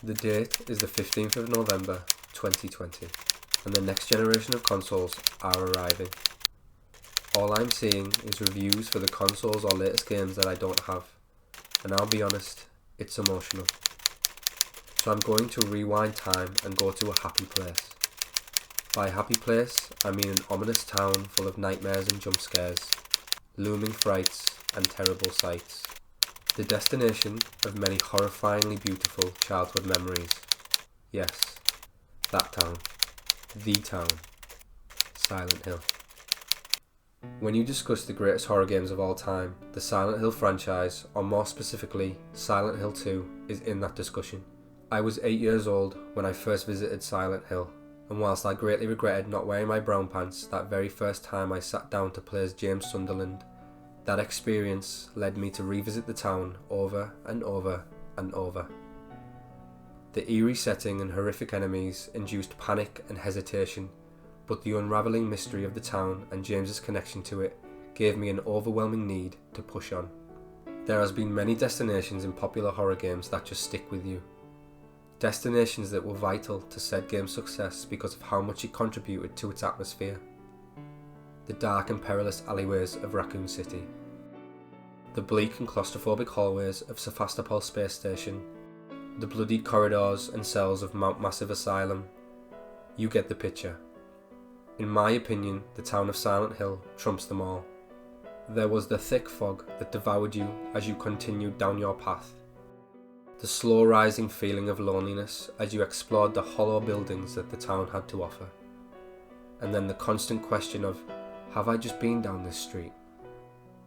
The date is the 15th of November 2020, and the next generation of consoles are arriving. All I'm seeing is reviews for the consoles or latest games that I don't have, and I'll be honest, it's emotional. So I'm going to rewind time and go to a happy place. By happy place, I mean an ominous town full of nightmares and jump scares, looming frights and terrible sights. The destination of many horrifyingly beautiful childhood memories. Yes, that town. The town. Silent Hill. When you discuss the greatest horror games of all time, the Silent Hill franchise, or more specifically, Silent Hill 2, is in that discussion. I was 8 years old when I first visited Silent Hill, and whilst I greatly regretted not wearing my brown pants that very first time I sat down to play as James Sunderland, that experience led me to revisit the town over and over and over. The eerie setting and horrific enemies induced panic and hesitation, but the unravelling mystery of the town and James's connection to it gave me an overwhelming need to push on. There has been many destinations in popular horror games that just stick with you. Destinations that were vital to said game's success because of how much it contributed to its atmosphere. The dark and perilous alleyways of Raccoon City. The bleak and claustrophobic hallways of Sevastopol Space Station. The bloodied corridors and cells of Mount Massive Asylum. You get the picture. In my opinion, the town of Silent Hill trumps them all. There was the thick fog that devoured you as you continued down your path. The slow rising feeling of loneliness as you explored the hollow buildings that the town had to offer. And then the constant question of, have I just been down this street?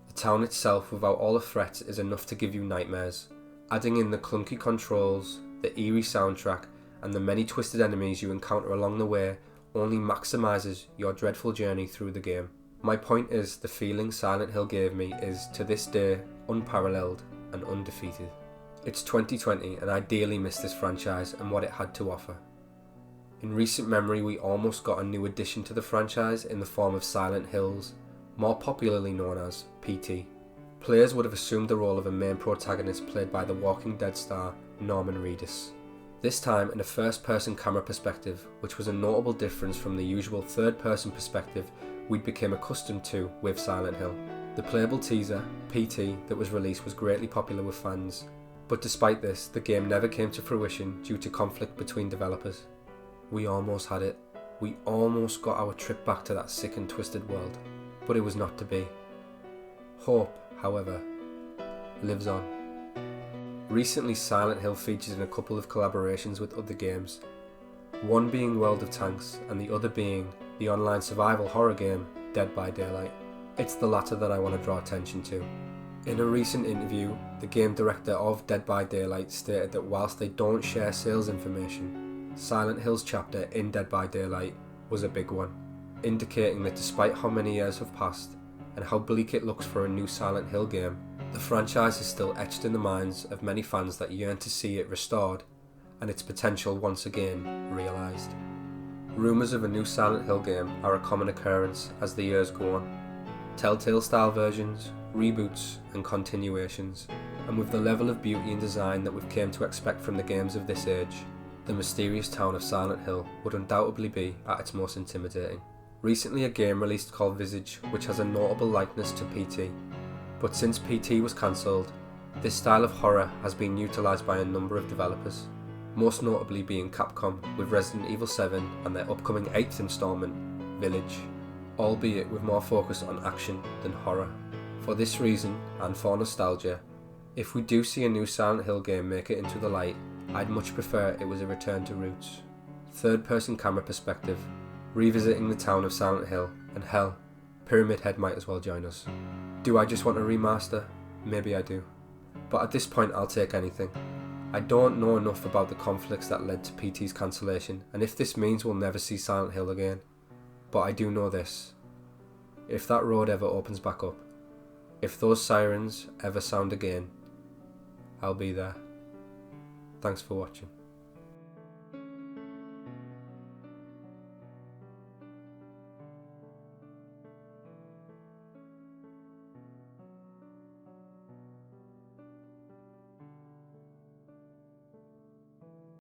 The town itself without all the threats is enough to give you nightmares. Adding in the clunky controls, the eerie soundtrack, and the many twisted enemies you encounter along the way only maximises your dreadful journey through the game. My point is, the feeling Silent Hill gave me is, to this day, unparalleled and undefeated. It's 2020 and I dearly miss this franchise and what it had to offer. In recent memory, we almost got a new addition to the franchise in the form of Silent Hills, more popularly known as PT. Players would have assumed the role of a main protagonist played by the Walking Dead star Norman Reedus. This time in a first-person camera perspective, which was a notable difference from the usual third-person perspective we'd become accustomed to with Silent Hill. The playable teaser, PT, that was released was greatly popular with fans, but despite this, the game never came to fruition due to conflict between developers. We almost had it. We almost got our trip back to that sick and twisted world, but it was not to be. Hope, however, lives on. Recently, Silent Hill featured in a couple of collaborations with other games, one being World of Tanks and the other being the online survival horror game Dead by Daylight. It's the latter that I want to draw attention to. In a recent interview, the game director of Dead by Daylight stated that whilst they don't share sales information, Silent Hill's chapter in Dead by Daylight was a big one, indicating that despite how many years have passed and how bleak it looks for a new Silent Hill game, the franchise is still etched in the minds of many fans that yearn to see it restored and its potential once again realised. Rumours of a new Silent Hill game are a common occurrence as the years go on. Telltale style versions, reboots and continuations, and with the level of beauty and design that we've come to expect from the games of this age, the mysterious town of Silent Hill would undoubtedly be at its most intimidating. Recently a game released called Visage, which has a notable likeness to PT, but since PT was cancelled, this style of horror has been utilised by a number of developers, most notably being Capcom with Resident Evil 7 and their upcoming 8th instalment, Village, albeit with more focus on action than horror. For this reason, and for nostalgia, if we do see a new Silent Hill game make it into the light, I'd much prefer it was a return to roots. Third-person camera perspective, revisiting the town of Silent Hill, and hell, Pyramid Head might as well join us. Do I just want a remaster? Maybe I do. But at this point I'll take anything. I don't know enough about the conflicts that led to PT's cancellation, and if this means we'll never see Silent Hill again. But I do know this. If that road ever opens back up, if those sirens ever sound again, I'll be there. Thanks for watching.